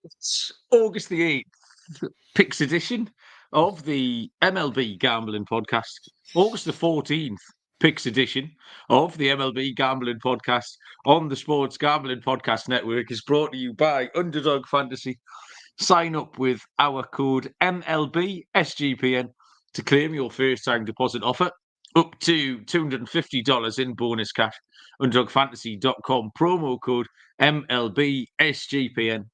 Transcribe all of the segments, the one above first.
It's August the 8th, Picks edition of the MLB Gambling Podcast. August the 14th, Picks edition of the MLB Gambling Podcast on the Sports Gambling Podcast Network is brought to you by Underdog Fantasy. Sign up with our code MLB SGPN to claim your first time deposit offer up to $250 in bonus cash. UnderdogFantasy.com, promo code MLB SGPN.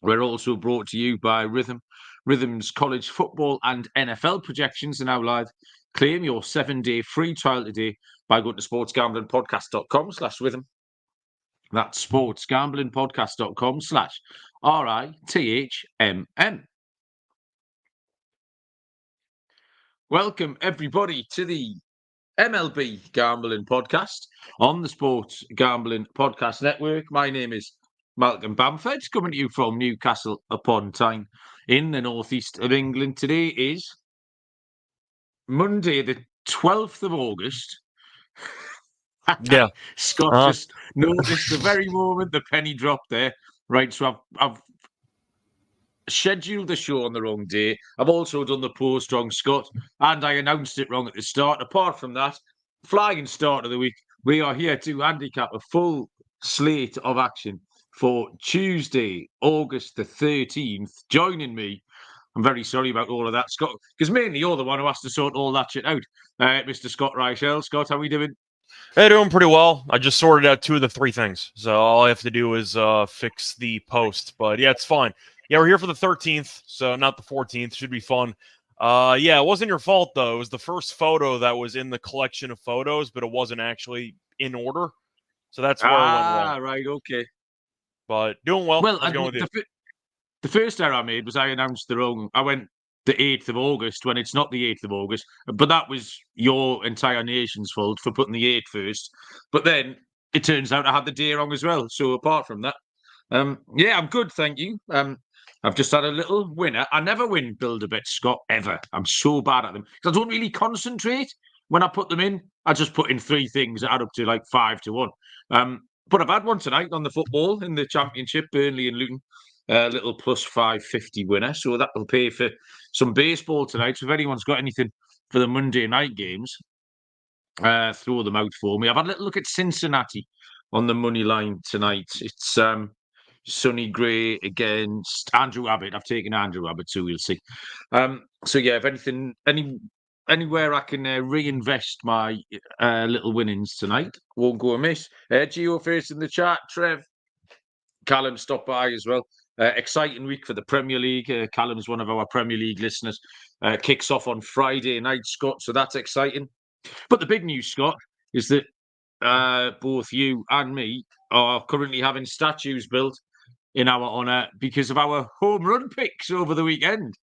We're also brought to you by Rhythm. Rhythm's college football and NFL projections are now live. Claim your 7-day free trial today by going to sportsgamblingpodcast.com/rhythm. That's sportsgamblingpodcast.com/RITHMM. Welcome, everybody, to the MLB Gambling Podcast on the Sports Gambling Podcast Network. My name is Malcolm Bamford, coming to you from Newcastle upon Tyne in the northeast of England. Today is Monday, the 12th of August. Yeah. Scott just noticed the very moment the penny dropped there. Right, so I've scheduled the show on the wrong day. I've also done the post wrong, Scott, and I announced it wrong at the start. Apart from that, flying start of the week, we are here to handicap a full slate of action for Tuesday, August the 13th. Joining me, I'm very sorry about all of that, Scott, because mainly you're the one who has to sort all that shit out. Mr. Scott Reichel. Scott, how are we doing? Hey, doing pretty well. I just sorted out 2 of the 3 things, so all I have to do is fix the post. But yeah, it's fine. Yeah, we're here for the 13th, so not the 14th. Should be fun. Yeah, it wasn't your fault, though. It was the first photo that was in the collection of photos, but it wasn't actually in order. So that's where it went wrong. Right, okay. But doing well. Well, How's it going with you? The first error I made was I announced the wrong. I went the 8th of August when it's not the 8th of August, but that was your entire nation's fault for putting the 8th first. But then it turns out I had the day wrong as well. So apart from that, yeah, I'm good, thank you. I've just had a little winner. I never win Build-A-Bet, Scott, ever. I'm so bad at them because I don't really concentrate when I put them in. I just put in 3 things that add up to like 5 to 1. But I've had one tonight on the football in the Championship, Burnley and Luton. Little plus 550 winner, so that will pay for some baseball tonight. So if anyone's got anything for the Monday night games, throw them out for me. I've had a little look at Cincinnati on the money line tonight. It's Sonny Gray against Andrew Abbott. I've taken Andrew Abbott, so we'll see. So yeah, if anything, anywhere I can reinvest my little winnings tonight, won't go amiss. Gio first in the chat, Trev. Callum stopped by as well. Exciting week for the Premier League. Callum's one of our Premier League listeners. Kicks off on Friday night, Scott, so that's exciting. But the big news, Scott, is that both you and me are currently having statues built in our honour because of our home run picks over the weekend.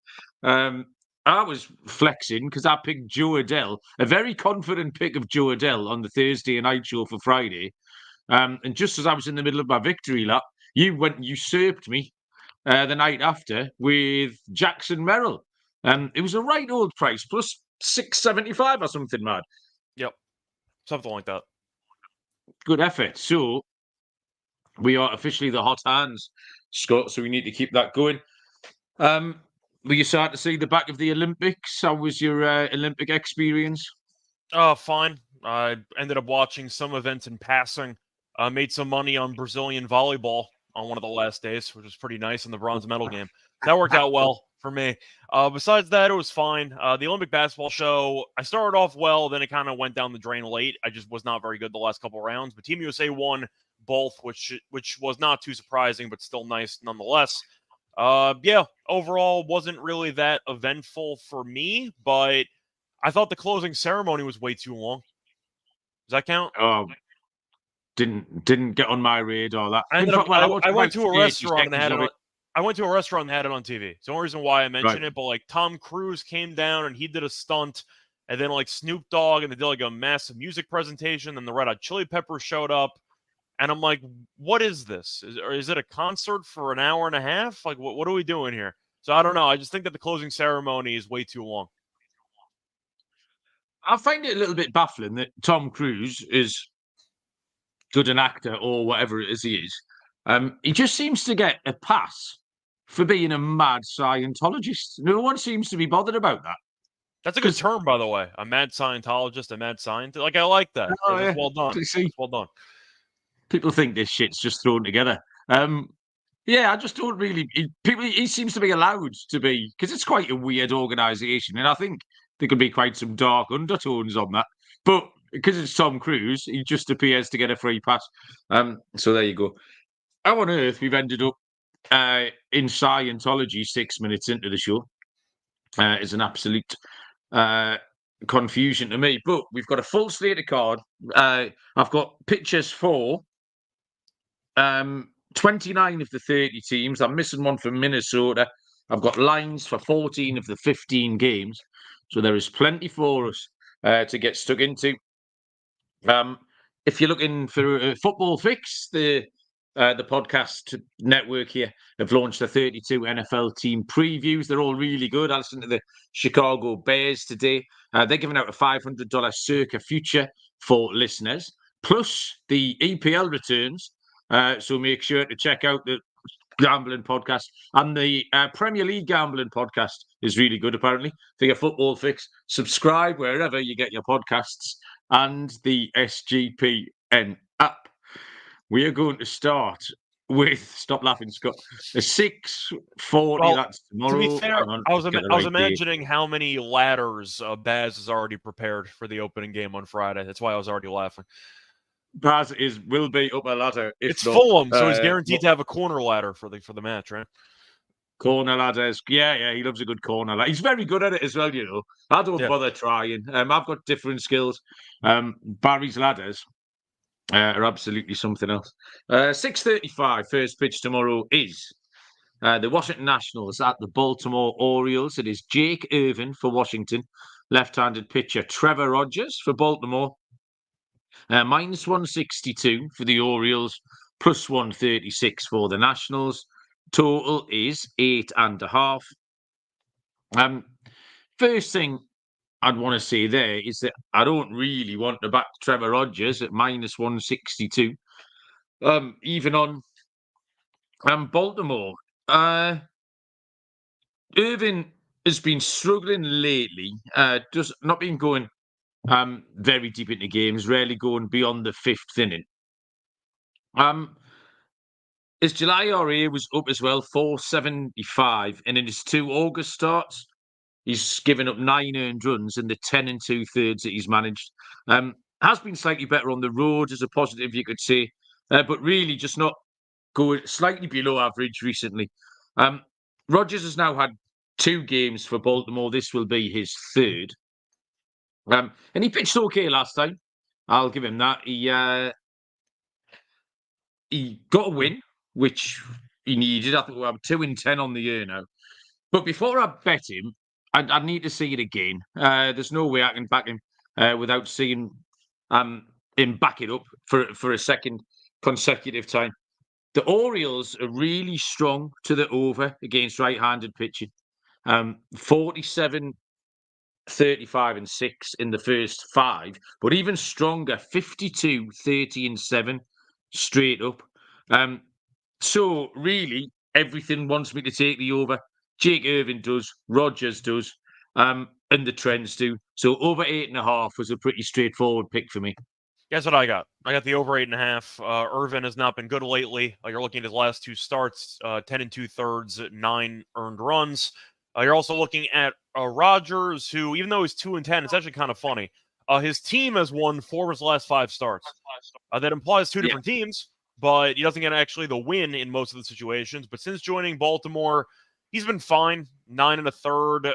I was flexing because I picked Joe Adele, a very confident pick of Joe Adele on the Thursday night show for Friday. And just as I was in the middle of my victory lap, you went and usurped me the night after with Jackson Merrill. It was a right old price, plus 675 or something mad. Yep. Something like that. Good effort. So we are officially the hot hands, Scott, so we need to keep that going. Were you sad to see the back of the Olympics? How was your Olympic experience? Fine. I ended up watching some events in passing. Made some money on Brazilian volleyball on one of the last days, which was pretty nice in the bronze medal game. That worked out well for me. Besides that, it was fine. The Olympic basketball show, I started off well, then it kind of went down the drain late. I just was not very good the last couple of rounds, but Team USA won both, which was not too surprising, but still nice nonetheless. Yeah, overall wasn't really that eventful for me, but I thought the closing ceremony was way too long. Does that count? Didn't get on my radar. That I went to a restaurant and they had it on. I went to a restaurant and had it on TV. It's the only reason why I mentioned it. But like Tom Cruise came down and he did a stunt, and then like Snoop Dogg and they did like a massive music presentation. And the Red Hot Chili Peppers showed up, and I'm like, what is this? Is it a concert for an hour and a half? Like what are we doing here? So I don't know. I just think that the closing ceremony is way too long. I find it a little bit baffling that Tom Cruise is good an actor or whatever it is he is. He just seems to get a pass for being a mad Scientologist. No one seems to be bothered about that. That's a good term, by the way. A mad Scientologist, a mad scientist. Like, I like that. Oh, That's yeah. well done. That's well done. People think this shit's just thrown together. Yeah, I just don't really. He seems to be allowed to be, because it's quite a weird organisation, and I think there could be quite some dark undertones on that. But because it's Tom Cruise, he just appears to get a free pass. So there you go. How on earth we've ended up in Scientology 6 minutes into the show is an absolute confusion to me. But we've got a full slate of card. I've got pictures for 29 of the 30 teams. I'm missing one from Minnesota. I've got lines for 14 of the 15 games. So there is plenty for us to get stuck into. If you're looking for a football fix, the podcast network here have launched the 32 NFL team previews. They're all really good. I listened to the Chicago Bears today. They're giving out a $500 circa future for listeners, plus the EPL returns. So make sure to check out the Gambling Podcast, and the Premier League Gambling Podcast is really good, apparently, for your football fix. Subscribe wherever you get your podcasts, and the SGPN app. We are going to start with, stop laughing, Scott, a 6:40. Well, that's tomorrow. To be fair, I was imagining how many ladders Baz has already prepared for the opening game on Friday. That's why I was already laughing. Baz will be up a ladder. It's Fulham, so he's guaranteed to have a corner ladder for the match, right? Corner ladders. Yeah, he loves a good corner ladder. He's very good at it as well, you know. I don't bother trying. I've got different skills. Barry's ladders are absolutely something else. 6:35, first pitch tomorrow is the Washington Nationals at the Baltimore Orioles. It is Jake Irvin for Washington, left-handed pitcher Trevor Rogers for Baltimore. Minus 162 for the Orioles, plus 136 for the Nationals. Total is 8.5. First thing I'd want to say there is that I don't really want to back Trevor Rogers at minus 162. Even on Baltimore. Irvin has been struggling lately, just not been going very deep into games, rarely going beyond the fifth inning. His July RA was up as well, 4.75, and in his 2 August starts, he's given up 9 earned runs in the 10 2/3 that he's managed. Has been slightly better on the road as a positive, you could say, but really just not going slightly below average recently. Rogers has now had 2 games for Baltimore. This will be his 3rd. And he pitched okay last time. I'll give him that. He got a win, which he needed. I think we're 2-10 on the year now. But before I bet him, I need to see it again. There's no way I can back him without seeing him back it up for a second consecutive time. The Orioles are really strong to the over against right-handed pitching. 47, 35 and 6 in the first 5, but even stronger, 52, 30 and 7 straight up. So really, everything wants me to take the over. Jake Irvin does, Rogers does, and the trends do. So over 8.5 was a pretty straightforward pick for me. Guess what I got? I got the over 8.5. Irvin has not been good lately. You're looking at his last 2 starts, 10 2/3, 9 earned runs. You're also looking at Rogers, who, even though he's 2-10, it's actually kind of funny. His team has won 4 of his last 5 starts. That implies 2 different teams, but he doesn't get actually the win in most of the situations. But since joining Baltimore, he's been fine. 9 1/3,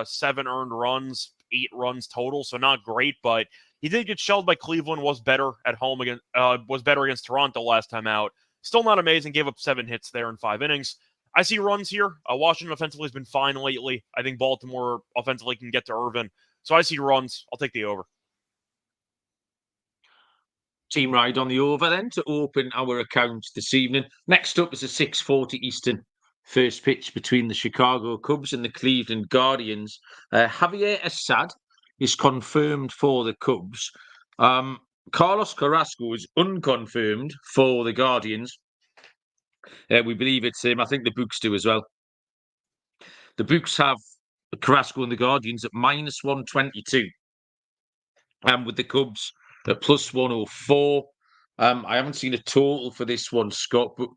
7 earned runs, 8 runs total, so not great, but he did get shelled by Cleveland, was better at home against Toronto last time out. Still not amazing, gave up 7 hits there in 5 innings. I see runs here. Washington offensively has been fine lately. I think Baltimore offensively can get to Irvin. So I see runs. I'll take the over. Team ride on the over then to open our account this evening. Next up is a 6:40 Eastern first pitch between the Chicago Cubs and the Cleveland Guardians. Javier Assad is confirmed for the Cubs. Carlos Carrasco is unconfirmed for the Guardians. We believe it's him. I think the books do as well. the books have Carrasco and the Guardians at -122, with the Cubs at +104. I haven't seen a total for this one, Scott, but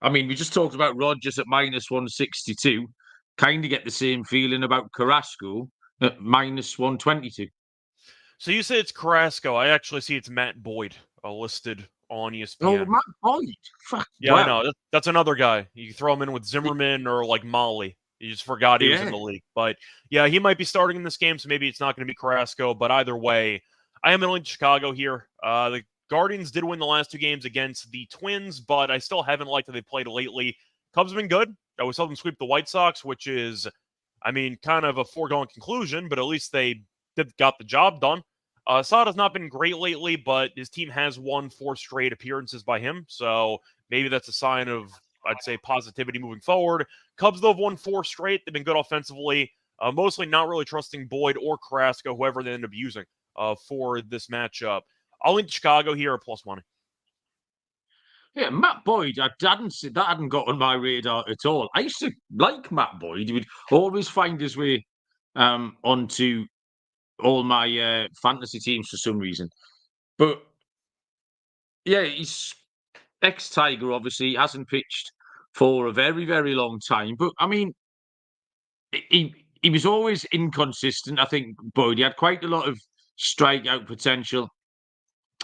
I mean, we just talked about Rodgers at -162. Kind of get the same feeling about Carrasco at -122. So you say it's Carrasco. I actually see it's Matt Boyd listed on ESPN. Oh, Matt Boyd. Fuck. Yeah, Wow. I know. That's another guy. You throw him in with Zimmerman or like Molly. You just forgot he was in the league. But yeah, he might be starting in this game, so maybe it's not going to be Carrasco. But either way, I am in Chicago here. The Guardians did win the last 2 games against the Twins, but I still haven't liked how they played lately. Cubs have been good. We saw them sweep the White Sox, which is, I mean, kind of a foregone conclusion, but at least they got the job done. Sada's not been great lately, but his team has won 4 straight appearances by him, so maybe that's a sign of, I'd say, positivity moving forward. Cubs, though, have won 4 straight. They've been good offensively, mostly not really trusting Boyd or Carrasco, whoever they end up using for this matchup. I'll link Chicago here at +1. Yeah, Matt Boyd, that hadn't got on my radar at all. I used to like Matt Boyd. He would always find his way onto all my fantasy teams for some reason. But yeah, he's ex-Tiger, obviously. He hasn't pitched for a very, very long time. But I mean, he was always inconsistent. I think Boyd, he had quite a lot of strikeout potential.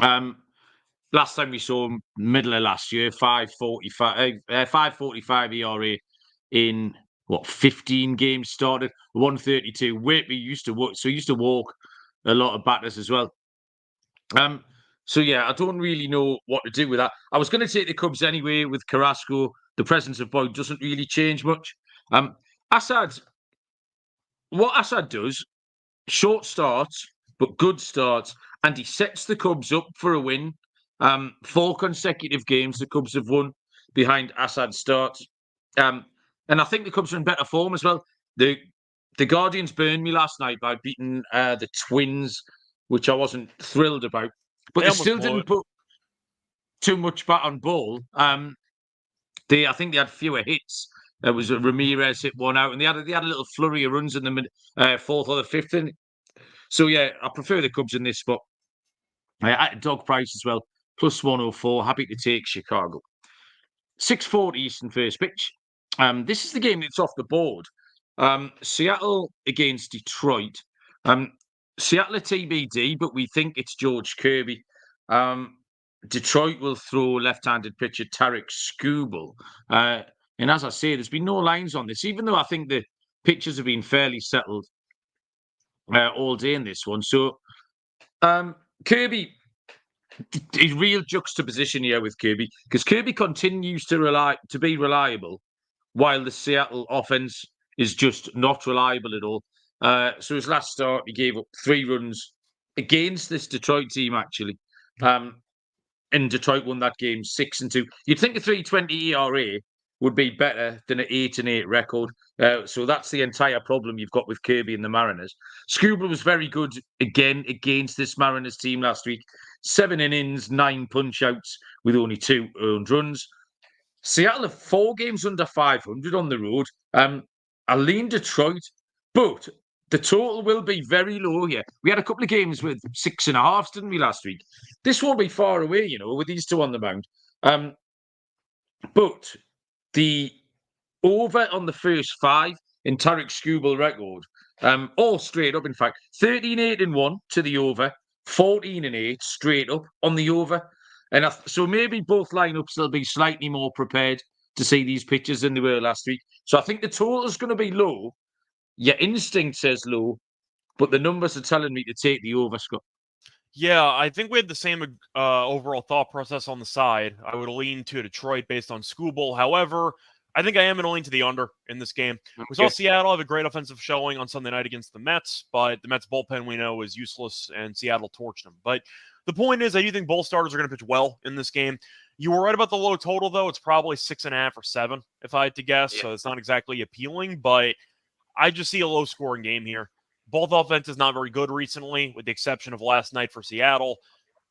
Last time we saw him, middle of last year, 5.45 ERA in 15 games started, 132. Whitby used to walk, so he used to walk a lot of batters as well. So yeah, I don't really know what to do with that. I was going to take the Cubs anyway with Carrasco. The presence of Boyd doesn't really change much. What Assad does, short starts, but good starts, and he sets the Cubs up for a win. 4 consecutive games the Cubs have won behind Assad's starts. And I think the Cubs are in better form as well. The Guardians burned me last night by beating the Twins, which I wasn't thrilled about. But they still didn't put too much bat on ball. I think they had fewer hits. There was a Ramirez hit one out, and they had a little flurry of runs in the 4th or the 5th inning. So yeah, I prefer the Cubs in this spot. At dog price as well, +104. Happy to take Chicago. 6:40 Eastern first pitch. This is the game that's off the board. Seattle against Detroit. Seattle at TBD, but we think it's George Kirby. Detroit will throw left-handed pitcher Tarik Skubal. And as I say, there's been no lines on this, even though I think the pitchers have been fairly settled all day in this one. So Kirby, a real juxtaposition here with Kirby, because Kirby continues to be reliable, while the Seattle offense is just not reliable at all. So his last start, he gave up 3 runs against this Detroit team, actually. And Detroit won that game 6-2. You'd think a 3.20 ERA would be better than an 8-8 record. So that's the entire problem you've got with Kirby and the Mariners. Skubal was very good again against this Mariners team last week. 7 innings, 9 punch-outs with only 2 earned runs. Seattle have 4 games under 500 on the road. I lean Detroit, but the total will be very low here. We had a couple of games with 6.5s, didn't we, last week? This won't be far away, with these 2 on the mound. But the over on the first 5 in Tarik Skubal record, all straight up, in fact, 13-8-1 to the over, 14-8 straight up on the over. And so maybe both lineups will be slightly more prepared to see these pitches than they were last week. So I think the total is going to be low. Your instinct says low, but the numbers are telling me to take the over, Scott. Yeah, I think we had the same overall thought process on the side. I would lean to Detroit based on Skubal. However, I think I am going to lean to the under in this game. We saw Seattle have a great offensive showing on Sunday night against the Mets, but the Mets bullpen we know is useless, and Seattle torched them. But the point is, I do think both starters are going to pitch well in this game. You were right about the low total, though. It's probably 6.5 or 7, if I had to guess. Yeah. So it's not exactly appealing, but I just see a low-scoring game here. Both offenses not very good recently, with the exception of last night for Seattle.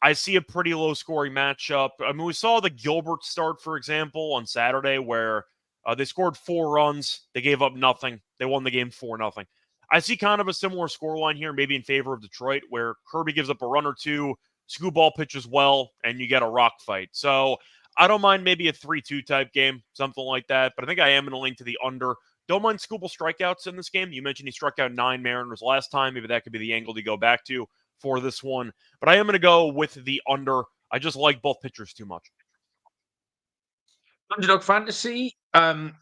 I see a pretty low-scoring matchup. I mean, we saw the Gilbert start, for example, on Saturday, where They scored 4 runs. They gave up nothing. They won the game 4-0. I see kind of a similar scoreline here, maybe in favor of Detroit, where Kirby gives up a run or two, Skubal pitches well, and you get a rock fight. So I don't mind maybe a 3-2 type game, something like that, but I think I am going to lean to the under. Don't mind Skubal strikeouts in this game. You mentioned he struck out 9 Mariners last time. Maybe that could be the angle to go back to for this one. But I am going to go with the under. I just like both pitchers too much. Underdog Fantasy, one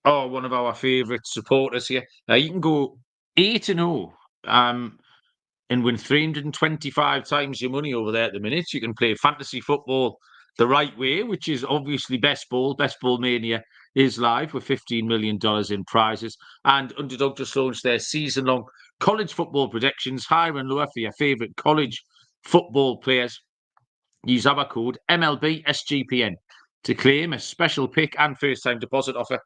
of our favourite supporters here. You can go 8-0 and win 325 times your money over there at the minute. You can play fantasy football the right way, which is obviously Best Ball. Best Ball Mania is live with $15 million in prizes. And Underdog just launched their season-long college football predictions, higher and lower for your favourite college football players. Use our code MLB SGPN to claim a special pick and first-time deposit offer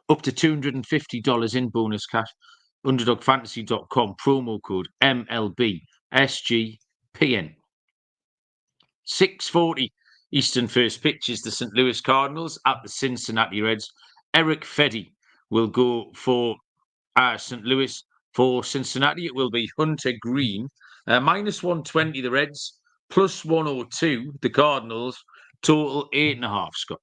up to $250 in bonus cash. UnderdogFantasy.com, promo code MLB SGPN. 6:40 Eastern first pitch is the St. Louis Cardinals at the Cincinnati Reds. Eric Fedde will go for St. Louis. For Cincinnati, it will be Hunter Green. Minus 120 the Reds, plus 102 the Cardinals. Total 8.5, Scott.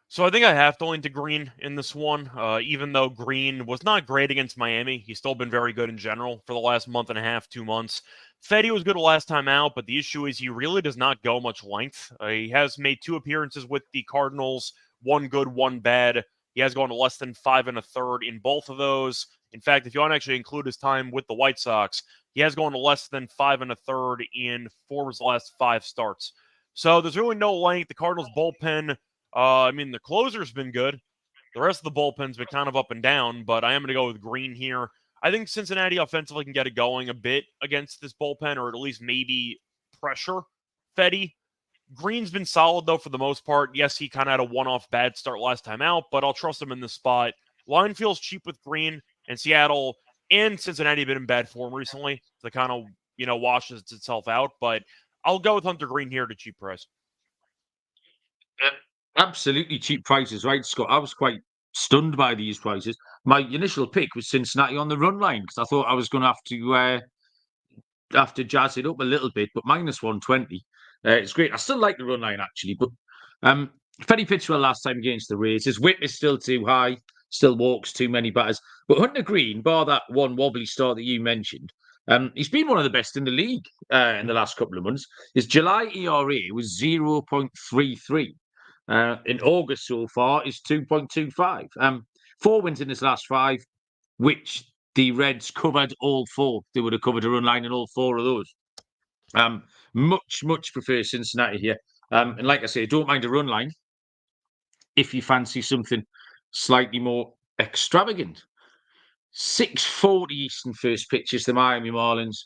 So I think I have to lean to Green in this one, even though Green was not great against Miami. He's still been very good in general for the last month and a half, 2 months. Fedde was good the last time out, but the issue is he really does not go much length. He has made 2 appearances with the Cardinals, 1 good, 1 bad. He has gone to less than 5 1/3 in both of those. In fact, if you want to actually include his time with the White Sox, he has gone to less than 5 1/3 in 4 of his last 5 starts. So there's really no length. The Cardinals bullpen, the closer's been good. The rest of the bullpen's been kind of up and down, but I am going to go with Green here. I think Cincinnati offensively can get it going a bit against this bullpen, or at least maybe pressure Fedde. Green's been solid, though, for the most part. Yes, he kind of had a one-off bad start last time out, but I'll trust him in this spot. Line feels cheap with Green, and Seattle and Cincinnati have been in bad form recently. So it kind of, washes itself out, but I'll go with Hunter Green here at a cheap price. Absolutely cheap prices, right, Scott? I was quite stunned by these prices. My initial pick was Cincinnati on the run line because I thought I was going to have to jazz it up a little bit, but minus 120. It's great. I still like the run line, actually, but Fedde pitched well last time against the Rays. His whip is still too high, still walks too many batters. But Hunter Green, bar that one wobbly start that you mentioned, he's been one of the best in the league in the last couple of months. His July ERA was 0.33. In August so far is 2.25. 4 wins in his last 5, which the Reds covered all 4. They would have covered a run line in all 4 of those. Much prefer Cincinnati here. And like I say, don't mind a run line if you fancy something slightly more extravagant. 6:40 Eastern first pitch is the Miami Marlins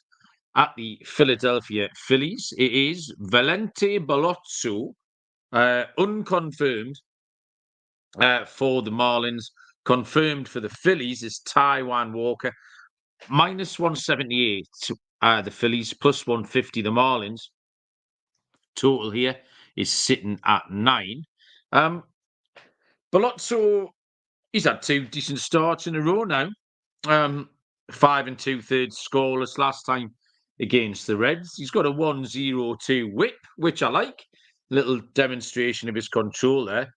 at the Philadelphia Phillies. It is Valente Balozzo, unconfirmed for the Marlins. Confirmed for the Phillies is Taijuan Walker. Minus 178, the Phillies, plus 150, the Marlins. Total here is sitting at 9. Balozzo, he's had 2 decent starts in a row now. 5 2/3 scoreless last time against the Reds. He's got a 1.02 whip, which I like. Little demonstration of his control there.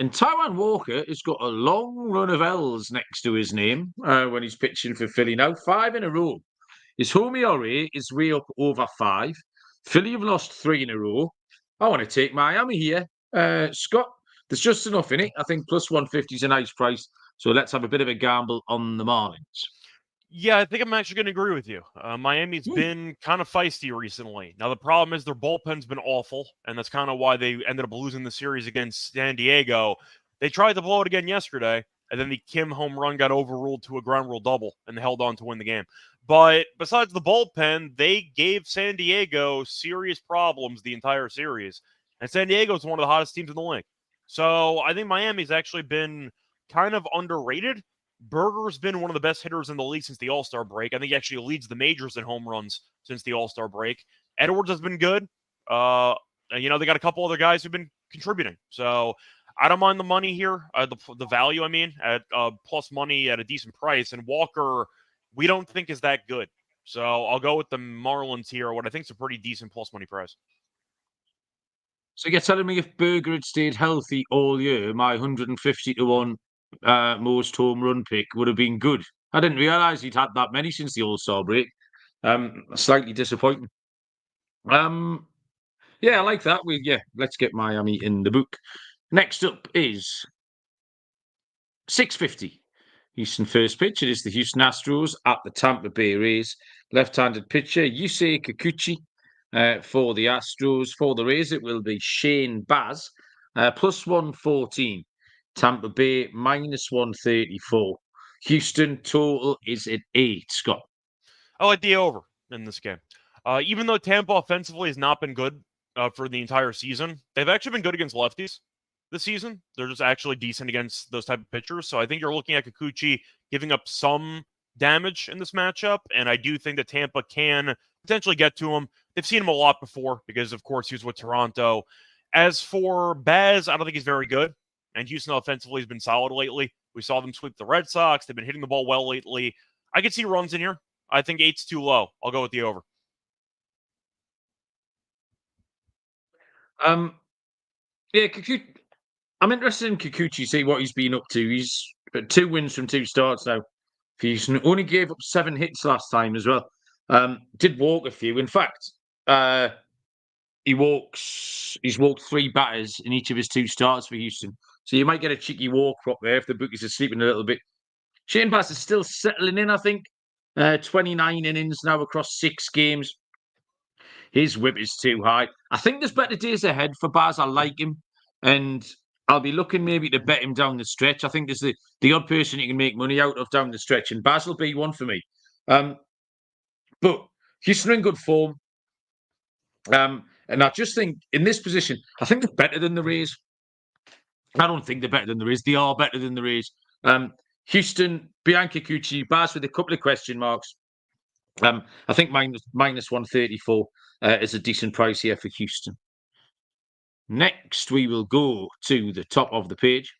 And Taijuan Walker has got a long run of L's next to his name when he's pitching for Philly now. 5 in a row. His home ERA is way up over 5. Philly have lost 3 in a row. I want to take Miami here. Scott, there's just enough in it. I think plus 150 is a nice price. So let's have a bit of a gamble on the Marlins. Yeah, I think I'm actually going to agree with you. Miami's been kind of feisty recently. Now, the problem is their bullpen's been awful, and that's kind of why they ended up losing the series against San Diego. They tried to blow it again yesterday, and then the Kim home run got overruled to a ground rule double, and they held on to win the game. But besides the bullpen, they gave San Diego serious problems the entire series, and San Diego is one of the hottest teams in the league. So I think Miami's actually been kind of underrated. Berger's been one of the best hitters in the league since the All-Star break. I think he actually leads the majors in home runs since the All-Star break. Edwards has been good. They got a couple other guys who've been contributing. So I don't mind the money here, the value, I mean, at plus money at a decent price. And Walker, we don't think is that good. So I'll go with the Marlins here, what I think is a pretty decent plus money price. So you're telling me if Berger had stayed healthy all year, my 150 to 1 most home run pick would have been good. I didn't realise he'd had that many since the All-Star break. Slightly disappointing. Yeah, I like that. Let's get Miami in the book. Next up is 6:50. Houston first pitch. It is the Houston Astros at the Tampa Bay Rays. Left-handed pitcher Yusei Kikuchi for the Astros. For the Rays, it will be Shane Baz plus 114. Tampa Bay minus 134. Houston total is at 8. Scott. I like the over in this game. Even though Tampa offensively has not been good for the entire season, they've actually been good against lefties this season. They're just actually decent against those type of pitchers. So I think you're looking at Kikuchi giving up some damage in this matchup, and I do think that Tampa can potentially get to him. They've seen him a lot before because, of course, he was with Toronto. As for Baz, I don't think he's very good, and Houston offensively has been solid lately. We saw them sweep the Red Sox. They've been hitting the ball well lately. I could see runs in here. I think 8's too low. I'll go with the over. Yeah, Kikuchi. I'm interested in Kikuchi, see what he's been up to. He's 2 wins from 2 starts now for Houston. Only gave up 7 hits last time as well. Did walk a few. In fact, he's walked 3 batters in each of his 2 starts for Houston. So you might get a cheeky walk prop there if the bookies are sleeping a little bit. Shane Baz is still settling in, I think. 29 innings now across 6 games. His whip is too high. I think there's better days ahead for Baz. I like him. And I'll be looking maybe to bet him down the stretch. I think there's the odd person you can make money out of down the stretch. And Baz will be one for me. But Houston are in good form. And I just think in this position, I think they're better than the Rays. I don't think they're better than the Rays. They are better than the Rays. Houston, Bianca Kikuchi, Baz with a couple of question marks. I think minus 134 is a decent price here for Houston. Next, we will go to the top of the page,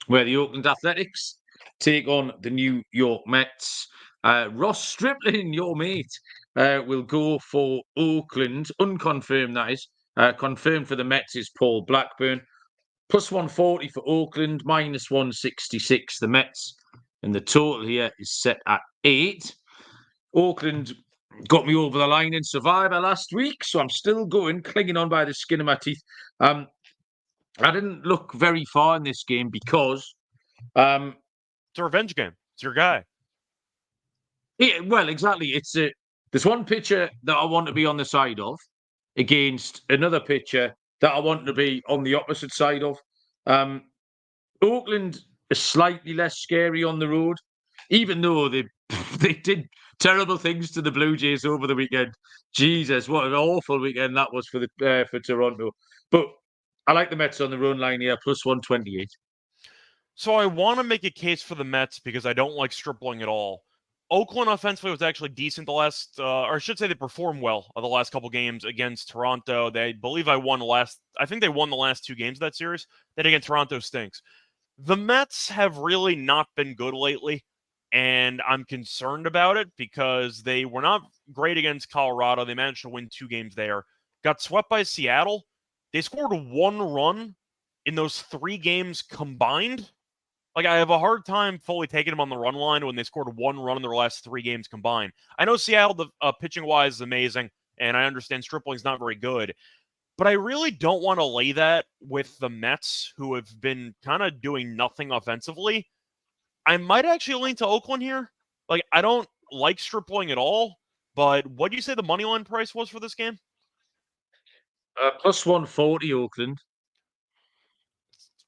where the Oakland Athletics take on the New York Mets. Ross Stripling, your mate, will go for Oakland. Unconfirmed, that is. Confirmed for the Mets is Paul Blackburn. Plus 140 for Oakland, minus 166 the Mets. And the total here is set at 8. Oakland got me over the line in Survivor last week, so I'm still going, clinging on by the skin of my teeth. I didn't look very far in this game because... it's a revenge game. It's your guy. Yeah, well, exactly. There's one pitcher that I want to be on the side of against another pitcher that I want to be on the opposite side of. Oakland is slightly less scary on the road, even though they did terrible things to the Blue Jays over the weekend. Jesus, what an awful weekend that was for Toronto. But I like the Mets on the run line here, plus 128. So I want to make a case for the Mets because I don't like Stripling at all. Oakland offensively was actually decent the last, or I should say they performed well the last couple games against Toronto. I think they won the last 2 games of that series. Then again, Toronto stinks. The Mets have really not been good lately, and I'm concerned about it because they were not great against Colorado. They managed to win 2 games there. Got swept by Seattle. They scored 1 run in those 3 games combined. Like, I have a hard time fully taking them on the run line when they scored 1 run in their last 3 games combined. I know Seattle, pitching-wise, is amazing, and I understand Stripling's not very good. But I really don't want to lay that with the Mets, who have been kind of doing nothing offensively. I might actually lean to Oakland here. Like, I don't like Stripling at all, but what do you say the money line price was for this game? Plus 140 Oakland.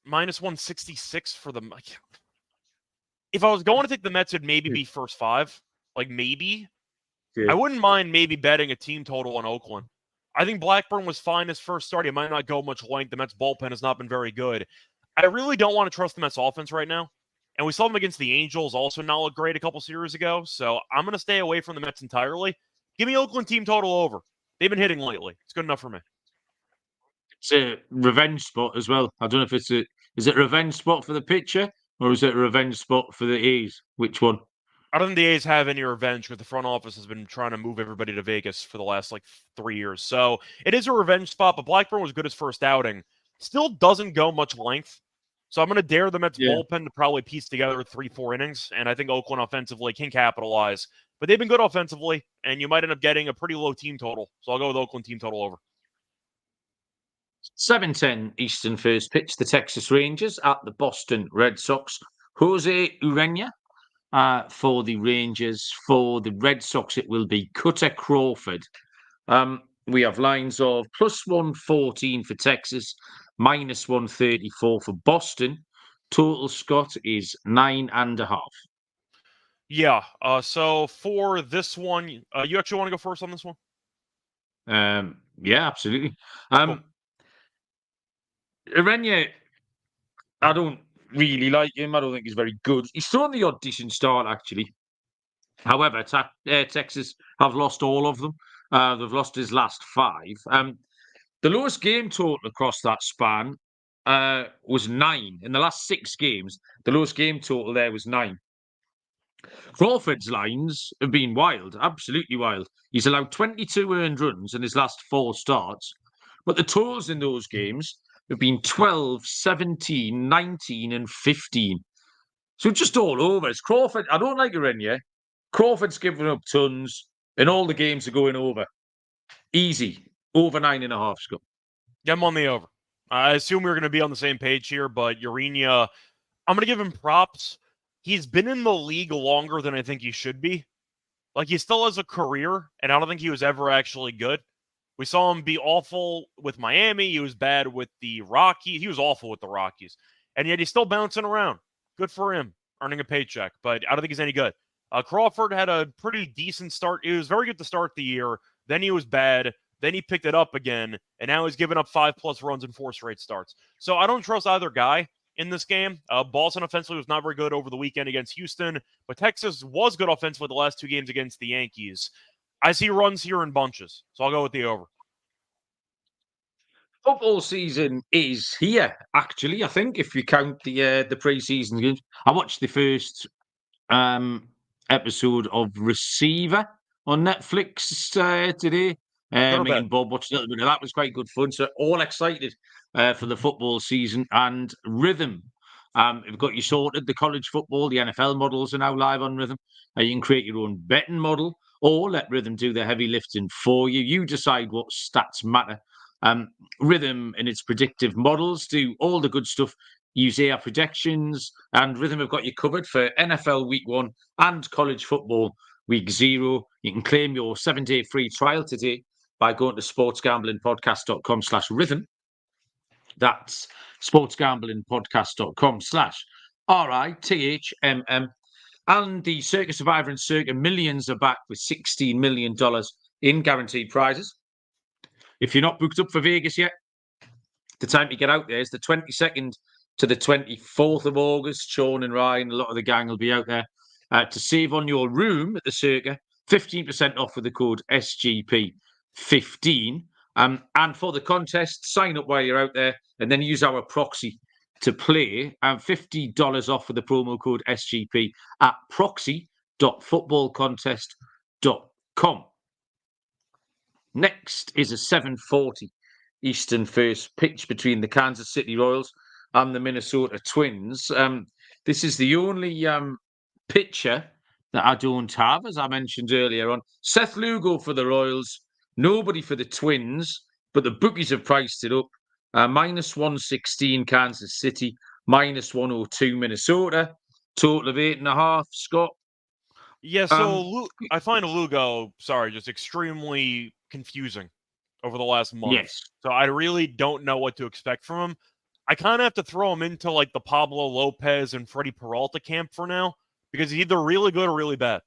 Minus 166 for them. If I was going to take the Mets, it'd maybe be first 5. Like, maybe. Yeah. I wouldn't mind maybe betting a team total on Oakland. I think Blackburn was fine his first start. He might not go much length. The Mets bullpen has not been very good. I really don't want to trust the Mets offense right now. And we saw them against the Angels also not look great a couple series ago. So I'm going to stay away from the Mets entirely. Give me Oakland team total over. They've been hitting lately. It's good enough for me. It's a revenge spot as well. I don't know if is it a revenge spot for the pitcher or is it a revenge spot for the A's? Which one? I don't think the A's have any revenge because the front office has been trying to move everybody to Vegas for the last 3 years. So it is a revenge spot, but Blackburn was good his first outing. Still doesn't go much length. So I'm going to dare the Mets bullpen to probably piece together 3-4 innings, and I think Oakland offensively can capitalize. But they've been good offensively, and you might end up getting a pretty low team total. So I'll go with Oakland team total over. 7:10 Eastern first pitch. The Texas Rangers at the Boston Red Sox. Jose Urena for the Rangers. For the Red Sox, it will be Cutter Crawford. We have lines of +114 for Texas, -134 for Boston. Total, Scott, is 9.5. Yeah. So for this one, you actually want to go first on this one? Yeah, absolutely. Cool. Urena, I don't really like him. I don't think he's very good. He's thrown the odd decent start, actually. However, Texas have lost all of them. They've lost his last 5. The lowest game total across that span was 9. In the last 6 games, the lowest game total there was 9. Crawford's lines have been wild, absolutely wild. He's allowed 22 earned runs in his last 4 starts, but the totals in those games have been 12, 17, 19, and 15. So just all over. It's Crawford. I don't like Urena. Crawford's given up tons, and all the games are going over. Easy. Over 9.5, Scott. Yeah, I'm on the over. I assume we're going to be on the same page here, but Urena, I'm going to give him props. He's been in the league longer than I think he should be. He still has a career, and I don't think he was ever actually good. We saw him be awful with Miami. He was bad with the Rockies. He was awful with the Rockies. And yet he's still bouncing around. Good for him, earning a paycheck. But I don't think he's any good. Crawford had a pretty decent start. He was very good to start the year. Then he was bad. Then he picked it up again. And now he's given up 5+ runs in 4 straight starts. So I don't trust either guy in this game. Boston offensively was not very good over the weekend against Houston. But Texas was good offensively the last 2 games against the Yankees. I see runs here in bunches. So I'll go with the over. Football season is here, actually. I think if you count the pre-season games. I watched the first episode of Receiver on Netflix today. Me and Bob watched a little bit of that. Was quite good fun. So all excited for the football season and Rhythm. We've got you sorted. The college football, the NFL models are now live on Rhythm. You can create your own betting model or let Rhythm do the heavy lifting for you. You decide what stats matter. Rhythm and its predictive models do all the good stuff. Use AI projections, and Rhythm have got you covered for NFL Week 1 and college football Week 0. You can claim your 7-day free trial today by going to sportsgamblingpodcast.com/rhythm. That's sportsgamblingpodcast.com/RITHMM. And the Circa Survivor and Circa Millions are back with $16 million in guaranteed prizes. If you're not booked up for Vegas yet, the time to get out there is the 22nd to the 24th of August. Sean and Ryan, a lot of the gang will be out there to save on your room at the Circa. 15% off with the code SGP15. And for the contest, sign up while you're out there and then use our proxy to play. $50 off with the promo code SGP at proxy.footballcontest.com. Next is a 7:40 Eastern first pitch between the Kansas City Royals and the Minnesota Twins. This is the only pitcher that I don't have, as I mentioned earlier on. Seth Lugo for the Royals, nobody for the Twins, but the bookies have priced it up. -116 Kansas City, -102 Minnesota, total of 8.5. Scott? Yeah, so I find Lugo, just extremely confusing over the last month. Yes. So I really don't know what to expect from him. I kind of have to throw him into the Pablo Lopez and Freddie Peralta camp for now because he's either really good or really bad.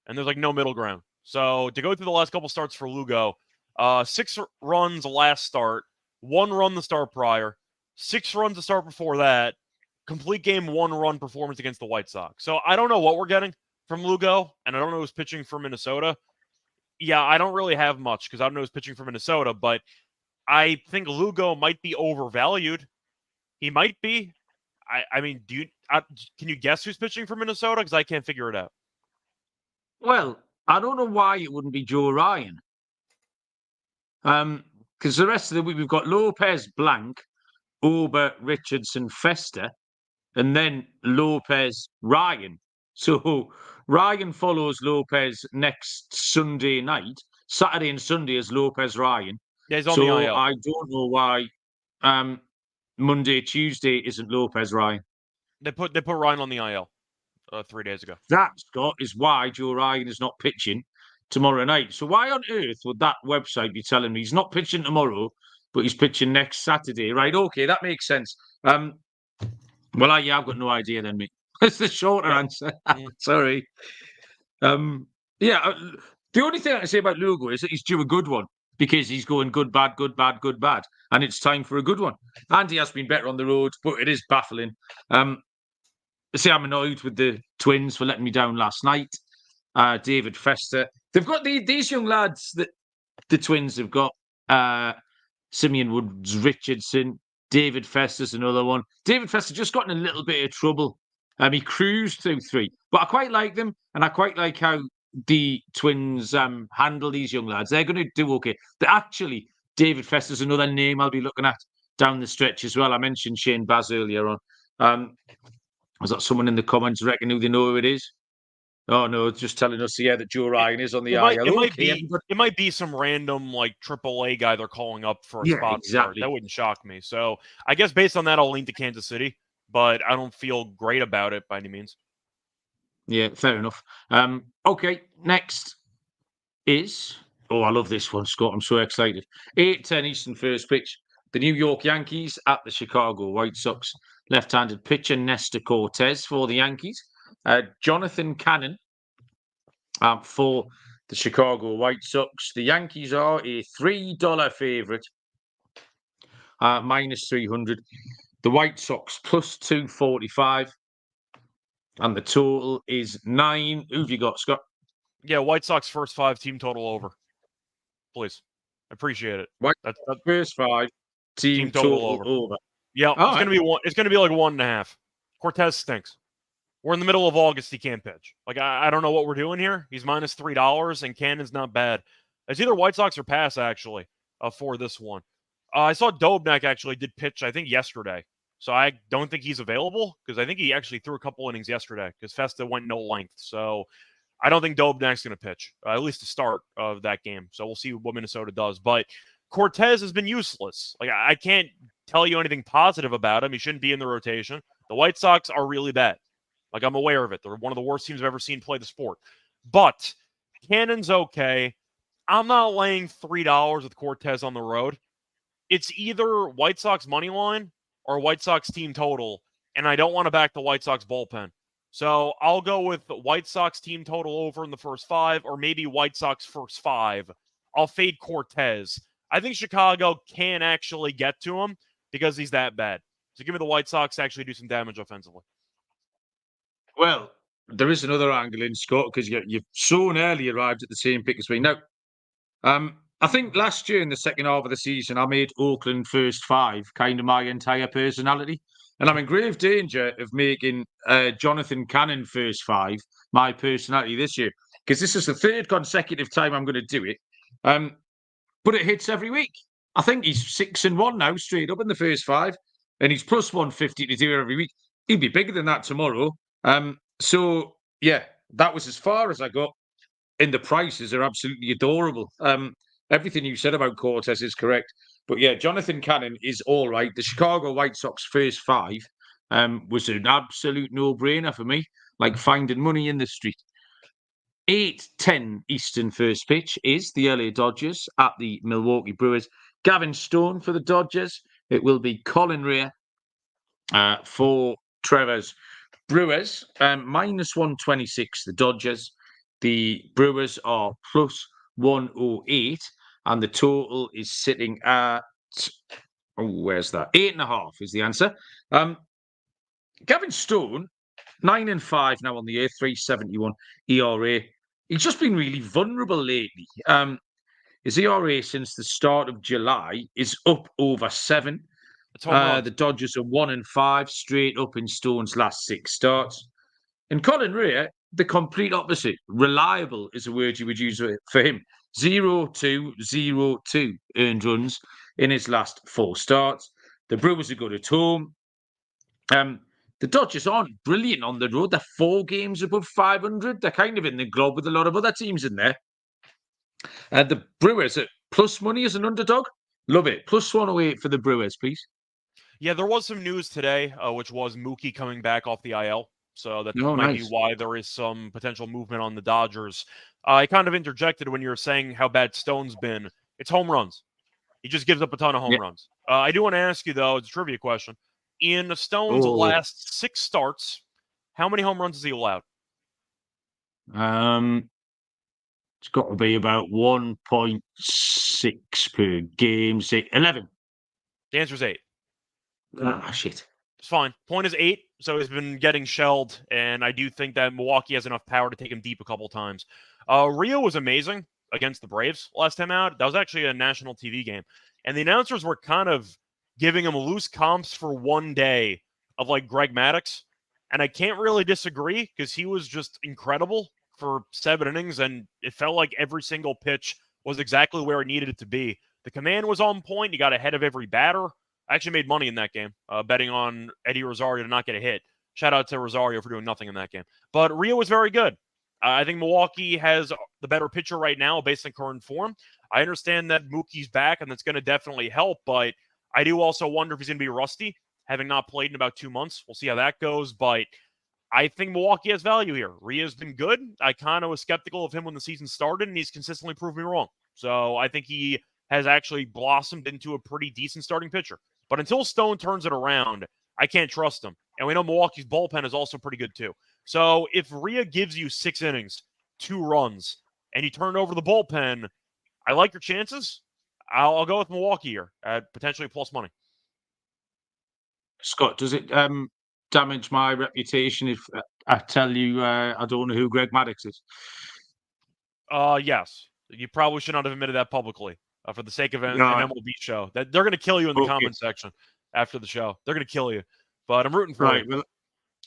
And there's no middle ground. So to go through the last couple starts for Lugo, 6 runs last start, 1 run the start prior, 6 runs the start before that, complete game 1-run performance against the White Sox. So I don't know what we're getting from Lugo, and I don't know who's pitching for Minnesota. Yeah, I don't really have much because I don't know who's pitching for Minnesota, but I think Lugo might be overvalued. He might be. I mean, can you guess who's pitching for Minnesota? Because I can't figure it out. Well, I don't know why it wouldn't be Joe Ryan. Because the rest of the week we've got Lopez, Blank, Ober, Richardson, Fester, and then Lopez, Ryan. So Ryan follows Lopez next Sunday night. Saturday and Sunday is Lopez, Ryan. Yeah, he's on the IL. I don't know why Monday, Tuesday isn't Lopez, Ryan. They put Ryan on the IL 3 days ago. That, Scott, is why Joe Ryan is not pitching tomorrow night. So why on earth would that website be telling me he's not pitching tomorrow, but he's pitching next Saturday? Right, okay, that makes sense. Well, I've got no idea then, mate. That's the shorter answer. Sorry. The only thing I can say about Lugo is that he's due a good one because he's going good, bad, good, bad, good, bad. And it's time for a good one. And he has been better on the road, but it is baffling. I'm annoyed with the Twins for letting me down last night. David Fester. They've got these young lads that the Twins have got. Simeon Woods Richardson. David Fester's another one. David Fester just got in a little bit of trouble. He cruised through 3. But I quite like them, and I quite like how the Twins handle these young lads. They're going to do okay. David Fester's another name I'll be looking at down the stretch as well. I mentioned Shane Baz earlier on. Was that someone in the comments reckon who they know who it is? Oh no, it's just telling us that Joe Ryan is on the IL. It might be some random like AAA guy they're calling up for a spot. Exactly. That wouldn't shock me. So I guess based on that, I'll lean to Kansas City, but I don't feel great about it by any means. Yeah, fair enough. Okay, next is I love this one, Scott. I'm so excited. 8:10 Eastern first pitch. The New York Yankees at the Chicago White Sox. Left-handed pitcher Nestor Cortez for the Yankees. Jonathan Cannon for the Chicago White Sox. The Yankees are a $3 favourite, minus 300. The White Sox plus 245. And the total is 9. Who've you got, Scott? Yeah, White Sox first 5 team total over. Please. Appreciate it. That's first 5 team total over. Yeah, it's gonna be like 1.5. Cortez stinks. We're in the middle of August. He can't pitch. Like I don't know what we're doing here. He's minus $3, and Cannon's not bad. It's either White Sox or pass actually for this one. I saw Dobnak actually did pitch I think yesterday, so I don't think he's available because I think he actually threw a couple innings yesterday because Festa went no length. So I don't think Dobnak's going to pitch at least the start of that game. So we'll see what Minnesota does. But Cortez has been useless. Like I can't tell you anything positive about him. He shouldn't be in the rotation. The White Sox are really bad. Like, I'm aware of it. They're one of the worst teams I've ever seen play the sport. But Cannon's okay. I'm not laying $3 with Cortez on the road. It's either White Sox money line or White Sox team total, and I don't want to back the White Sox bullpen. So I'll go with the White Sox team total over in the first 5, or maybe White Sox first 5. I'll fade Cortez. I think Chicago can actually get to him because he's that bad. So give me the White Sox to actually do some damage offensively. Well, there is another angle in, Scott, because you've so nearly arrived at the same pick as me. Now, I think last year in the second half of the season, I made Oakland first 5 kind of my entire personality. And I'm in grave danger of making Jonathan Cannon first 5 my personality this year, because this is the 3rd consecutive time I'm going to do it. But it hits every week. I think he's 6-1 now, straight up in the first 5, and he's plus 150 to do it every week. He'll be bigger than that tomorrow. So yeah, that was as far as I got. And the prices are absolutely adorable. Everything you said about Cortez is correct. But yeah, Jonathan Cannon is all right. The Chicago White Sox first 5 was an absolute no-brainer for me, like finding money in the street. 8:10 Eastern first pitch is the LA Dodgers at the Milwaukee Brewers. Gavin Stone for the Dodgers. It will be Colin Rea for Trevor's Brewers. Minus 126, the Dodgers. The Brewers are plus 108, and the total is sitting at, where's that? 8.5 is the answer. Gavin Stone, 9-5 now on the year, 3.71 ERA. He's just been really vulnerable lately. His ERA since the start of July is up over 7. It's home runs. The Dodgers are 1-5 straight up in Stone's last 6 starts. And Colin Rea, the complete opposite. Reliable is a word you would use for him. 0-2-0-2 earned runs in his last 4 starts. The Brewers are good at home. The Dodgers aren't brilliant on the road. They're 4 games above 500. They're kind of in the globe with a lot of other teams in there. The Brewers at plus money as an underdog. Love it. Plus 108 for the Brewers, please. Yeah, there was some news today, which was Mookie coming back off the IL. So that might be why there is some potential movement on the Dodgers. I kind of interjected when you were saying how bad Stone's been. It's home runs. He just gives up a ton of home runs. I do want to ask you, though, it's a trivia question. In Stone's last 6 starts, how many home runs has he allowed? It's got to be about 1.6 per game. 11. The answer is 8. Shit. It's fine. Point is 8, so he's been getting shelled, and I do think that Milwaukee has enough power to take him deep a couple times. Rio was amazing against the Braves last time out. That was actually a national TV game, and the announcers were kind of giving him loose comps for one day of like Greg Maddux, and I can't really disagree because he was just incredible for 7 innings, and it felt like every single pitch was exactly where it needed it to be. The command was on point. He got ahead of every batter. I actually made money in that game, betting on Eddie Rosario to not get a hit. Shout out to Rosario for doing nothing in that game. But Rio was very good. I think Milwaukee has the better pitcher right now based on current form. I understand that Mookie's back, and that's going to definitely help, but I do also wonder if he's going to be rusty, having not played in about 2 months. We'll see how that goes, but I think Milwaukee has value here. Ria's been good. I kind of was skeptical of him when the season started, and he's consistently proved me wrong. So I think he has actually blossomed into a pretty decent starting pitcher. But until Stone turns it around, I can't trust him. And we know Milwaukee's bullpen is also pretty good too. So if Ria gives you 6 innings, 2 runs, and you turn over the bullpen, I like your chances. I'll go with Milwaukee here at potentially plus money. Scott, does it damage my reputation if I tell you I don't know who Greg Maddux is? Yes. You probably should not have admitted that publicly for the sake of an MLB show. That they're going to kill you in the comment section after the show. They're going to kill you. But I'm rooting for you. Well,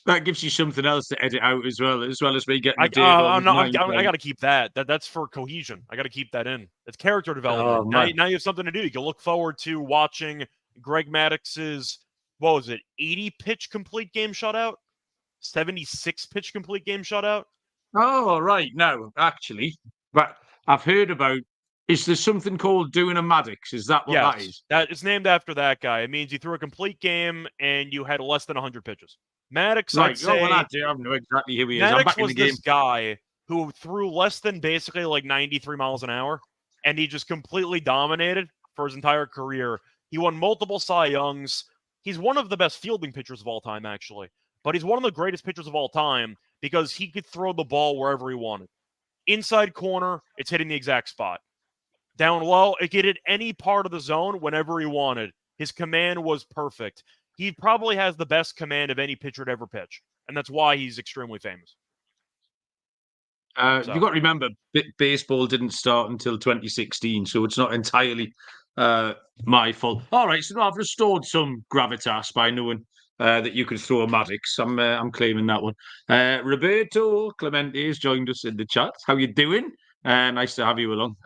that gives you something else to edit out as well as me getting I got to keep that. That's for cohesion. I got to keep that in. It's character development. Now you have something to do. You can look forward to watching Greg Maddox's, 80 pitch complete game shutout? 76 pitch complete game shutout? Oh, right. No, actually. But I've heard about, is there something called doing a Maddox? Is that what that is? It's named after that guy. It means you threw a complete game and you had less than 100 pitches. Maddox, right. I'd say, I know exactly who he is. Maddox I'm back in the game. This guy who threw less than basically like 93 miles an hour, and he just completely dominated for his entire career. He won multiple Cy Youngs. He's one of the best fielding pitchers of all time, actually. But he's one of the greatest pitchers of all time because he could throw the ball wherever he wanted. Inside corner, it's hitting the exact spot. Down low, it could hit any part of the zone whenever he wanted. His command was perfect. He probably has the best command of any pitcher to ever pitch, and that's why he's extremely famous. You've got to remember, baseball didn't start until 2016, so it's not entirely my fault. All right, so I've restored some gravitas by knowing that you could throw a Maddox. I'm claiming that one. Roberto Clemente has joined us in the chat. How you doing? Nice to have you along.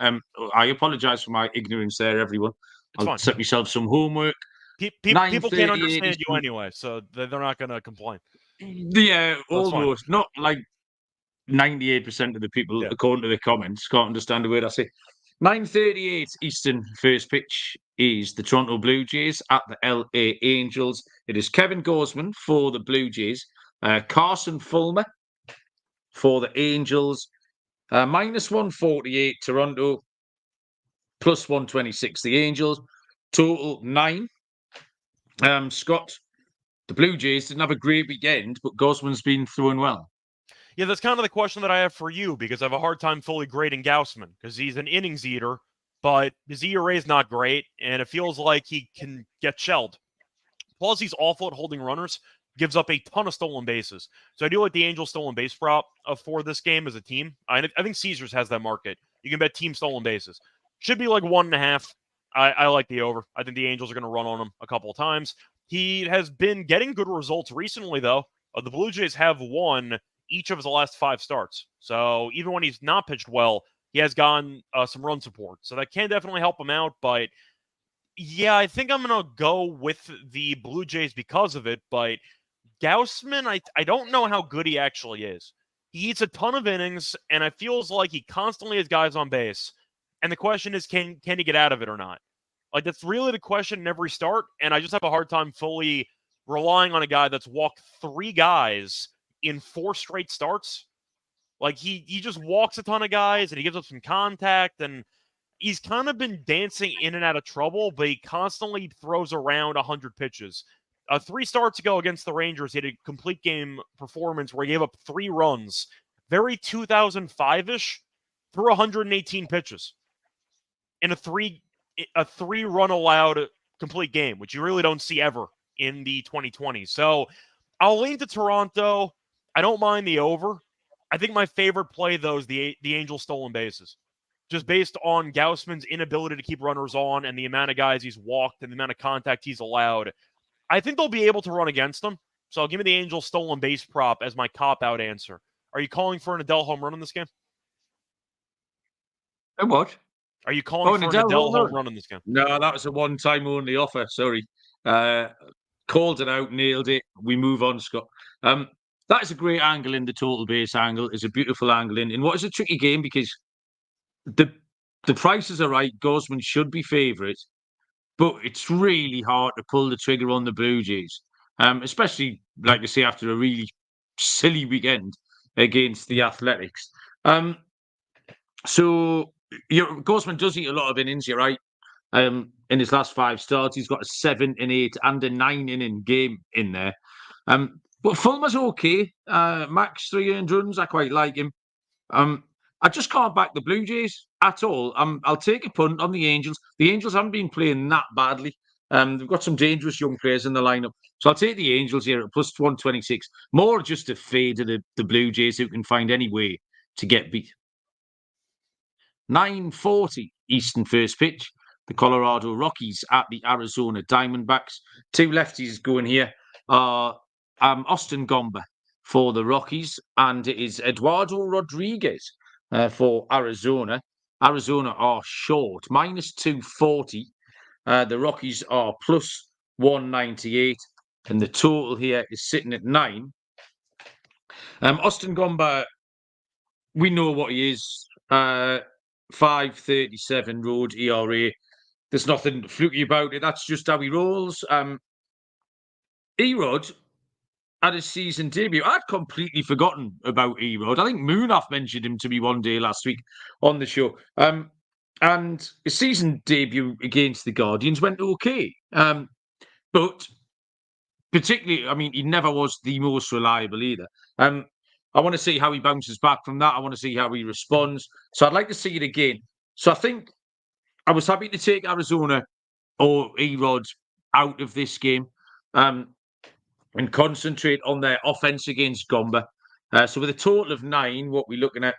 I apologise for my ignorance there, everyone. I'll set myself some homework. People can't understand you anyway, so they're not going to complain. Yeah, almost. Not like 98% of the people, according to the comments, can't understand a word I say. 9:38 Eastern first pitch is the Toronto Blue Jays at the LA Angels. It is Kevin Gausman for the Blue Jays, Carson Fulmer for the Angels, minus 148 Toronto, plus 126 the Angels, total 9. Scott, the Blue Jays didn't have a great weekend, but Gausman's been throwing well. Yeah, that's kind of the question that I have for you because I have a hard time fully grading Gausman because he's an innings eater, but his ERA is not great, and it feels like he can get shelled. Plus, he's awful at holding runners, gives up a ton of stolen bases. So I do like the Angels stolen base prop for this game as a team. I think Caesars has that market. You can bet team stolen bases. Should be like 1.5. I like the over. I think the Angels are going to run on him a couple of times. He has been getting good results recently, though. The Blue Jays have won each of his last 5 starts. So even when he's not pitched well, he has gotten some run support. So that can definitely help him out. But yeah, I think I'm going to go with the Blue Jays because of it. But Gausman, I don't know how good he actually is. He eats a ton of innings, and it feels like he constantly has guys on base. And the question is, can he get out of it or not? Like, that's really the question in every start, and I just have a hard time fully relying on a guy that's walked 3 guys in 4 straight starts. Like, he just walks a ton of guys, and he gives up some contact, and he's kind of been dancing in and out of trouble, but he constantly throws around 100 pitches. 3 starts ago against the Rangers, he had a complete game performance where he gave up 3 runs, very 2005-ish, through 118 pitches in a 3-run allowed complete game, which you really don't see ever in the 2020s. So I'll lean to Toronto. I don't mind the over. I think my favorite play, though, is the Angels stolen bases. Just based on Gausman's inability to keep runners on and the amount of guys he's walked and the amount of contact he's allowed, I think they'll be able to run against them. So I'll give me the Angels stolen base prop as my cop-out answer. Are you calling for an Adele home run in this game? A what? Are you calling for an Adele home run in this game? No, that was a one-time only offer. Sorry. Called it out, nailed it. We move on, Scott. That is a great angle in the total base angle. It's a beautiful angle in what is a tricky game because the prices are right. Gausman should be favourite, but it's really hard to pull the trigger on the Blue Jays, especially, like I say, after a really silly weekend against the Athletics. So Gausman does eat a lot of innings, you're right. In his last 5 starts, he's got a 7 and 8 and a 9-inning game in there. But Fulmer's okay. Max 3 earned runs. I quite like him. I just can't back the Blue Jays at all. I'll take a punt on the Angels. The Angels haven't been playing that badly. They've got some dangerous young players in the lineup. So I'll take the Angels here at plus 126. More just a fade of the Blue Jays who can find any way to get beat. 9:40 Eastern first pitch. The Colorado Rockies at the Arizona Diamondbacks. 2 lefties going here are Austin Gomber for the Rockies, and it is Eduardo Rodriguez for Arizona. Arizona are short, minus 240. The Rockies are plus 198, and the total here is sitting at 9. Austin Gomber, we know what he is. 5.37 road ERA. There's nothing fluky about it. That's just how he rolls. Erod had his season debut. I'd completely forgotten about Erod. I think Munaf mentioned him to me one day last week on the show. And his season debut against the Guardians went okay. But particularly, I mean, he never was the most reliable either. I want to see how he bounces back from that. I want to see how he responds. So I'd like to see it again. So I think I was happy to take Arizona or Erod out of this game and concentrate on their offense against Gomber. So with a total of 9, what we're looking at,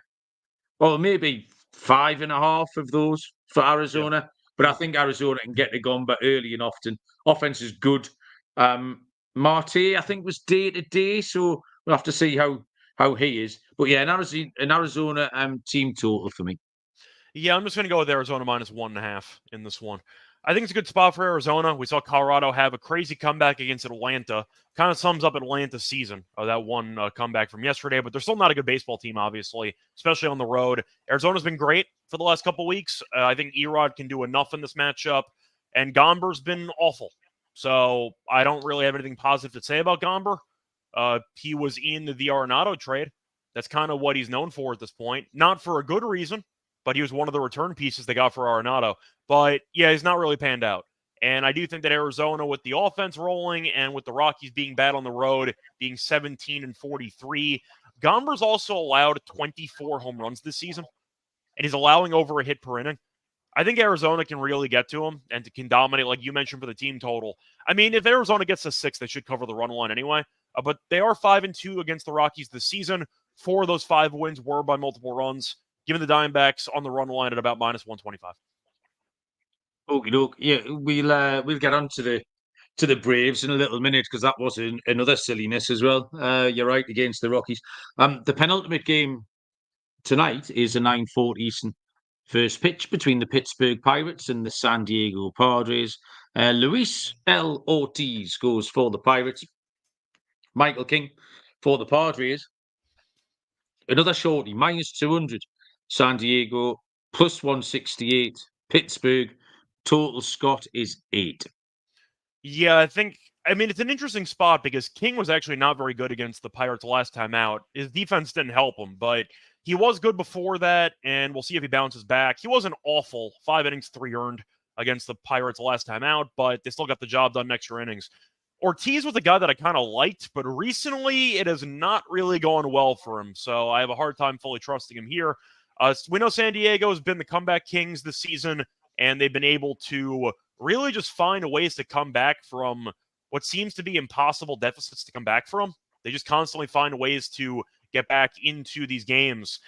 well, maybe 5.5 of those for Arizona. Yeah. But I think Arizona can get to Gomber early and often. Offense is good. Marte, I think, was day-to-day, so we'll have to see how he is. But yeah, an Arizona team total for me. Yeah, I'm just going to go with Arizona minus 1.5 in this one. I think it's a good spot for Arizona. We saw Colorado have a crazy comeback against Atlanta. Kind of sums up Atlanta's season, that one comeback from yesterday. But they're still not a good baseball team, obviously, especially on the road. Arizona's been great for the last couple weeks. I think Erod can do enough in this matchup. And Gomber's been awful. So I don't really have anything positive to say about Gomber. He was in the Arenado trade. That's kind of what he's known for at this point. Not for a good reason, but he was one of the return pieces they got for Arenado. But, yeah, he's not really panned out. And I do think that Arizona, with the offense rolling and with the Rockies being bad on the road, being 17-43, Gomber's also allowed 24 home runs this season, and he's allowing over a hit per inning. I think Arizona can really get to him and can dominate, like you mentioned, for the team total. I mean, if Arizona gets to 6, they should cover the run line anyway. But they are 5-2 against the Rockies this season. 4 of those 5 wins were by multiple runs. Given the Diamondbacks on the run line at about minus 125. Okie doke. Yeah, we'll get on to the Braves in a little minute because that was another silliness as well. You're right, against the Rockies. The penultimate game tonight is a 9:40 Eastern first pitch between the Pittsburgh Pirates and the San Diego Padres. Luis L. Ortiz goes for the Pirates. Michael King for the Padres. Another shorty, minus 200. San Diego, plus 168. Pittsburgh, total Scott is 8. Yeah, I mean, it's an interesting spot because King was actually not very good against the Pirates last time out. His defense didn't help him, but he was good before that, and we'll see if he bounces back. He wasn't awful. 5 innings, 3 earned against the Pirates last time out, but they still got the job done in extra innings. Ortiz was a guy that I kind of liked, but recently it has not really gone well for him, so I have a hard time fully trusting him here. We know San Diego has been the comeback kings this season, and they've been able to really just find ways to come back from what seems to be impossible deficits to come back from. They just constantly find ways to get back into these games.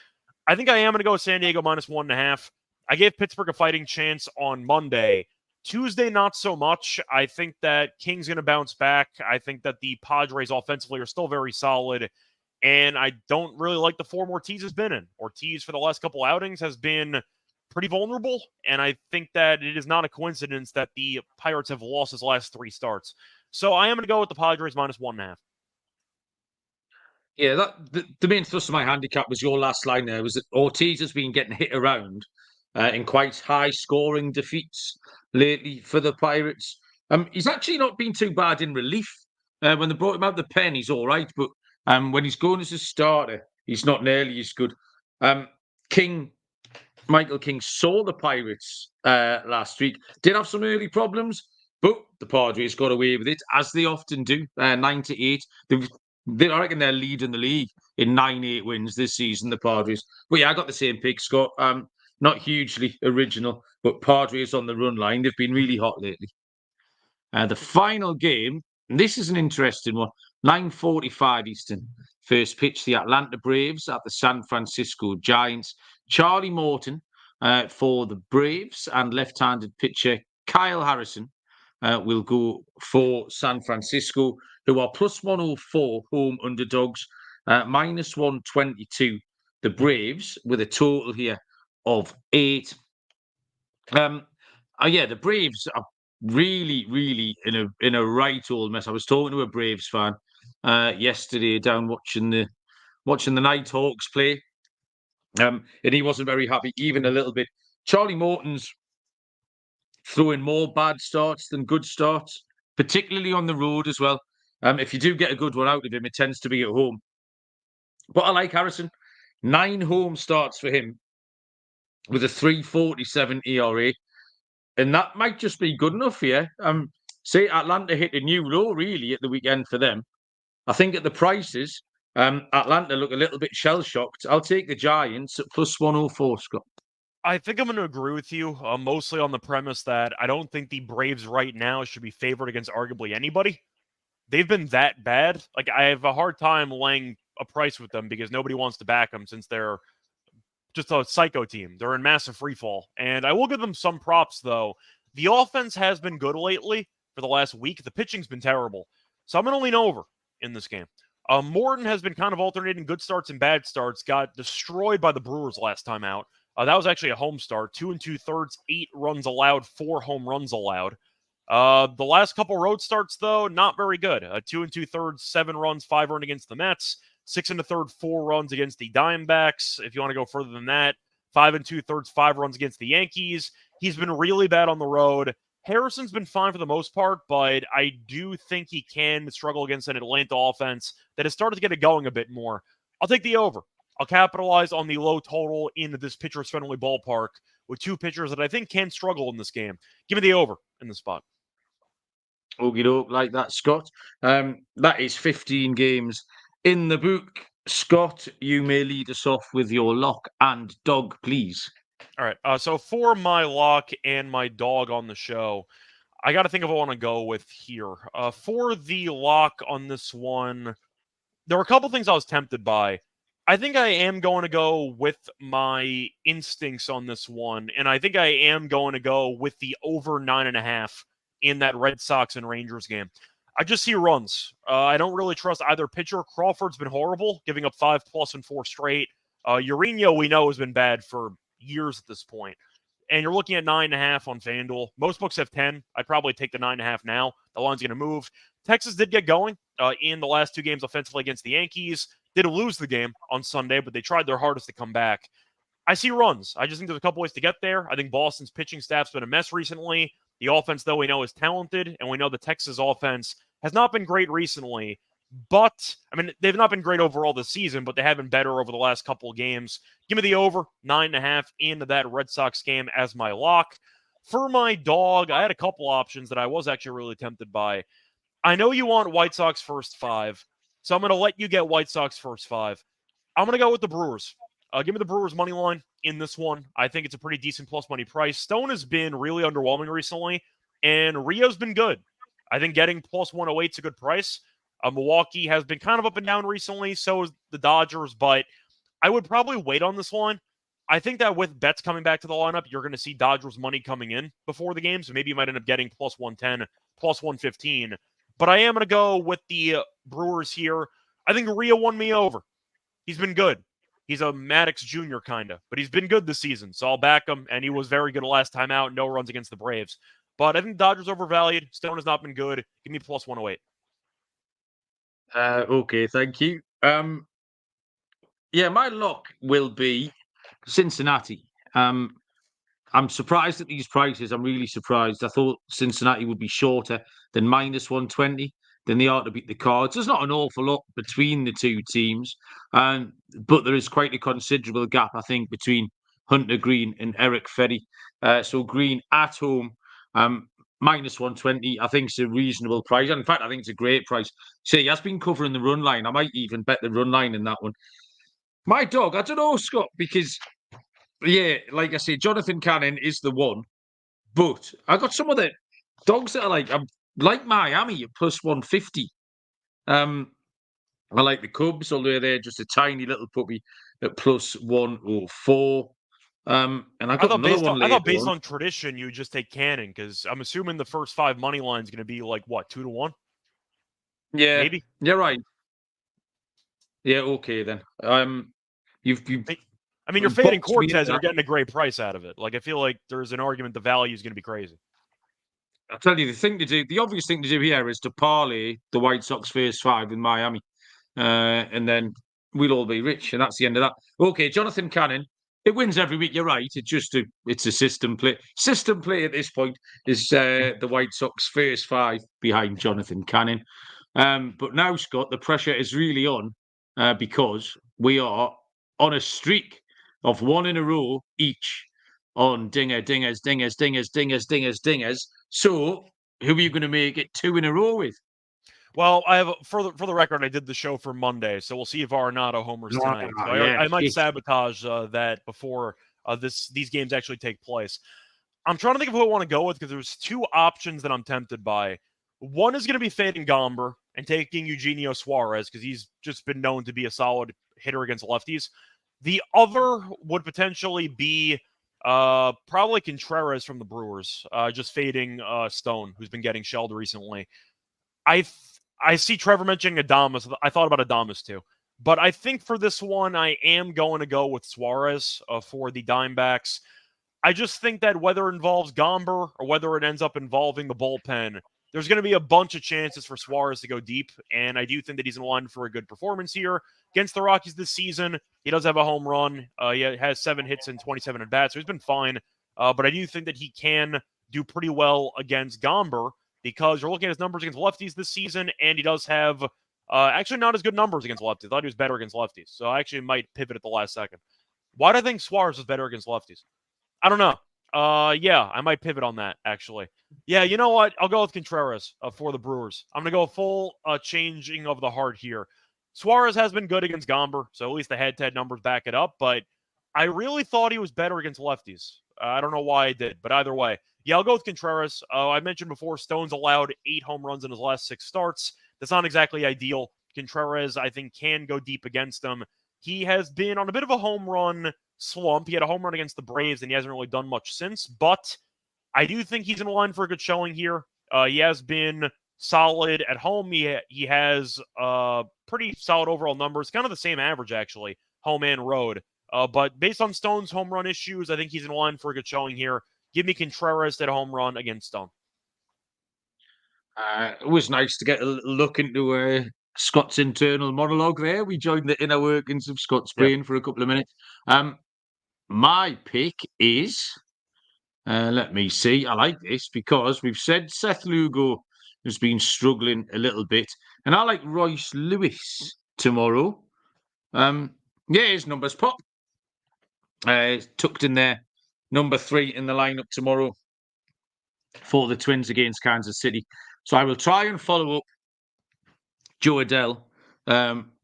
I think I am going to go with San Diego minus 1.5. I gave Pittsburgh a fighting chance on Monday. Tuesday, not so much. I think that King's going to bounce back. I think that the Padres offensively are still very solid. And I don't really like the form Ortiz has been in. Ortiz, for the last couple outings, has been pretty vulnerable. And I think that it is not a coincidence that the Pirates have lost his last 3 starts. So I am going to go with the Padres minus 1.5. Yeah, the main thrust of my handicap was your last line there, was that Ortiz has been getting hit around in quite high-scoring defeats lately for the Pirates. He's actually not been too bad in relief. When they brought him out the pen, he's all right, but when he's going as a starter, he's not nearly as good. Michael King saw the Pirates last week, did have some early problems, but the Padres got away with it, as they often do, 9-8. I reckon they're leading the league in 9-8 wins this season, the Padres. But yeah, I got the same pick, Scott. Not hugely original, but Padres on the run line. They've been really hot lately. The final game, and this is an interesting one, 9:45 Eastern. First pitch, the Atlanta Braves at the San Francisco Giants. Charlie Morton for the Braves and left-handed pitcher Kyle Harrison will go for San Francisco, who are plus 104 home underdogs, minus 122 the Braves, with a total here of 8. Yeah, the Braves are really, really in a right old mess. I was talking to a Braves fan yesterday down watching the Nighthawks play, and he wasn't very happy, even a little bit. Charlie Morton's throwing more bad starts than good starts, particularly on the road as well. If you do get a good one out of him, it tends to be at home. But I like Harrison. 9 home starts for him with a 3.47 ERA. And that might just be good enough here. Say Atlanta hit a new low, really, at the weekend for them. I think at the prices, Atlanta look a little bit shell-shocked. I'll take the Giants at plus 104, Scott. I think I'm going to agree with you, mostly on the premise that I don't think the Braves right now should be favored against arguably anybody. They've been that bad. Like, I have a hard time laying a price with them because nobody wants to back them since they're just a psycho team. They're in massive freefall. And I will give them some props, though. The offense has been good lately for the last week. The pitching's been terrible. So I'm going to lean over in this game. Morton has been kind of alternating good starts and bad starts. Got destroyed by the Brewers last time out. That was actually a home start. 2 2/3, 8 runs allowed, 4 home runs allowed. The last couple road starts, though, not very good. 2 2/3, 7 runs, 5 earned against the Mets. 6 1/3, 4 runs against the Diamondbacks. If you want to go further than that, 5 2/3, 5 runs against the Yankees. He's been really bad on the road. Harrison's been fine for the most part, but I do think he can struggle against an Atlanta offense that has started to get it going a bit more. I'll take the over. I'll capitalize on the low total in this pitcher's friendly ballpark with 2 pitchers that I think can struggle in this game. Give me the over in the spot. Okie doke, like that, Scott. That is 15 games in the book. Scott, you may lead us off with your lock and dog, please. All right. So for my lock and my dog on the show, I got to think of what I want to go with here. For the lock on this one, there were a couple things I was tempted by. I think I am going to go with my instincts on this one, and I think I am going to go with the over 9.5 in that Red Sox and Rangers game. I just see runs. I don't really trust either pitcher. Crawford's been horrible, giving up 5+ in 4 straight. Ureno, we know, has been bad for years at this point. And you're looking at 9.5 on FanDuel. Most books have 10. I'd probably take the 9.5 now. The line's going to move. Texas did get going in the last 2 games offensively against the Yankees. Did lose the game on Sunday, but they tried their hardest to come back. I see runs. I just think there's a couple ways to get there. I think Boston's pitching staff's been a mess recently. The offense, though, we know is talented, and we know the Texas offense has not been great recently. But, I mean, they've not been great overall this season, but they have been better over the last couple of games. Give me the over, 9.5 into that Red Sox game as my lock. For my dog, I had a couple options that I was actually really tempted by. I know you want White Sox first 5, so I'm going to let you get White Sox first 5. I'm going to go with the Brewers. Give me the Brewers money line in this one. I think it's a pretty decent plus money price. Stone has been really underwhelming recently, and Rio's been good. I think getting plus 108 is a good price. Milwaukee has been kind of up and down recently, so is the Dodgers, but I would probably wait on this one. I think that with Betts coming back to the lineup, you're going to see Dodgers money coming in before the game, so maybe you might end up getting plus 110, plus 115. But I am going to go with the Brewers here. I think Rio won me over. He's been good. He's a Maddox Jr. kind of, but he's been good this season, so I'll back him, and he was very good last time out. No runs against the Braves. But I think Dodgers overvalued. Stone has not been good. Give me plus 108. Okay, thank you. Yeah, my lock will be Cincinnati. I'm surprised at these prices. I'm really surprised. I thought Cincinnati would be shorter than minus 120 than they are to beat the Cards. There's not an awful lot between the two teams, but there is quite a considerable gap, I think, between Hunter Green and Eric Ferry. So Green at home, minus 120, I think is a reasonable price. In fact, I think it's a great price. So he has been covering the run line. I might even bet the run line in that one. My dog, I don't know, Scott, because, yeah, like I say, Jonathan Cannon is the one. But I got some other dogs that are like Miami at plus 150. I like the Cubs, although they're just a tiny little puppy at plus 104. And I got another one later. I thought based on tradition, you would just take Cannon, because I'm assuming the first 5 money line is going to be like, what, 2-1? Yeah. Maybe? You're right. Yeah, okay then. You've I mean, you're fading Cortez and you're getting a great price out of it. Like, I feel like there's an argument the value is going to be crazy. I'll tell you, the obvious thing to do here is to parlay the White Sox first 5 with Miami. And then we'll all be rich, and that's the end of that. Okay, Jonathan Cannon, it wins every week. You're right. It's a system play. System play at this point is the White Sox first 5 behind Jonathan Cannon. But now, Scott, the pressure is really on because we are on a streak of 1 in a row each on dingers. So, who are you going to make it 2 in a row with? Well, I have for the record, I did the show for Monday, so we'll see if Arenado homers tonight. So I might sabotage that before these games actually take place. I'm trying to think of who I want to go with, because there's 2 options that I'm tempted by. One is going to be fading Gomber and taking Eugenio Suarez, because he's just been known to be a solid hitter against lefties. The other would potentially be probably Contreras from the Brewers, just fading Stone, who's been getting shelled recently. I see Trevor mentioning Adames. I thought about Adames too. But I think for this one, I am going to go with Suarez for the Diamondbacks. I just think that whether it involves Gomber or whether it ends up involving the bullpen, there's going to be a bunch of chances for Suarez to go deep. And I do think that he's in line for a good performance here against the Rockies this season. He does have a home run. He has 7 hits and 27 at-bats, so he's been fine. But I do think that he can do pretty well against Gomber, because you're looking at his numbers against lefties this season, and he does have actually not as good numbers against lefties. I thought he was better against lefties, so I actually might pivot at the last second. Why do I think Suarez is better against lefties? I don't know. Yeah, I might pivot on that, actually. Yeah, you know what? I'll go with Contreras for the Brewers. I'm going to go full changing of the heart here. Suarez has been good against Gomber, so at least the head-to-head numbers back it up, but I really thought he was better against lefties. I don't know why I did, but either way. Yeah, I'll go with Contreras. I mentioned before, Stone's allowed 8 home runs in his last 6 starts. That's not exactly ideal. Contreras, I think, can go deep against him. he has been on a bit of a home run slump. He had a home run against the Braves, and he hasn't really done much since. But I do think he's in line for a good showing here. He has been solid at home. He has pretty solid overall numbers, kind of the same average, actually, home and road. But based on Stone's home run issues, I think he's in line for a good showing here. Give me Contreras at a home run against Stone. It was nice to get a look into Scott's internal monologue there. We joined the inner workings of Scott's brain for a couple of minutes. My pick is, let me see, I like this because we've said Seth Lugo has been struggling a little bit, and I like Royce Lewis tomorrow. His numbers pop. Tucked in there, number 3 in the lineup tomorrow for the Twins against Kansas City. So I will try and follow up Joe Adele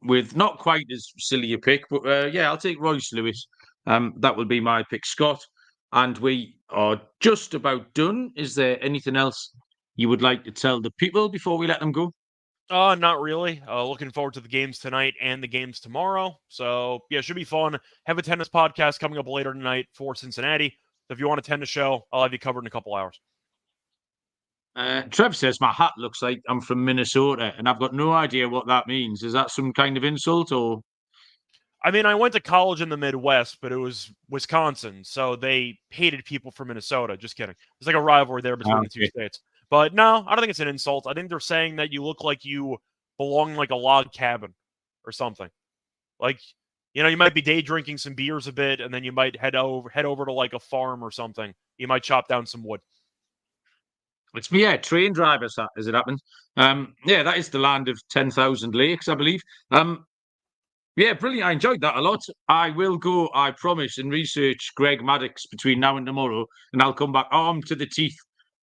with not quite as silly a pick, but I'll take Royce Lewis. That will be my pick, Scott. And we are just about done. Is there anything else you would like to tell the people before we let them go? Not really. Looking forward to the games tonight and the games tomorrow. So, yeah, it should be fun. Have a tennis podcast coming up later tonight for Cincinnati. So if you want to attend the show, I'll have you covered in a couple hours. Trev says my hat looks like I'm from Minnesota, and I've got no idea what that means. Is that some kind of insult, or? I mean, I went to college in the Midwest, but it was Wisconsin, so they hated people from Minnesota. Just kidding. There's like a rivalry there between the two states. But no, I don't think it's an insult. I think they're saying that you look like you belong in like a log cabin or something. Like, you might be day drinking some beers a bit, and then you might head over to like a farm or something. You might chop down some wood. It's train drivers, as it happens. That is the land of 10,000 lakes, I believe. Brilliant. I enjoyed that a lot. I will go, I promise, and research Greg Maddux between now and tomorrow, and I'll come back armed to the teeth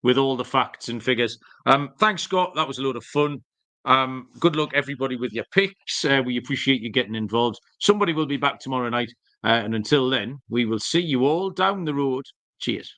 with all the facts and figures. Thanks, Scott. That was a load of fun. Good luck, everybody, with your picks. We appreciate you getting involved. Somebody will be back tomorrow night. And until then, we will see you all down the road. Cheers.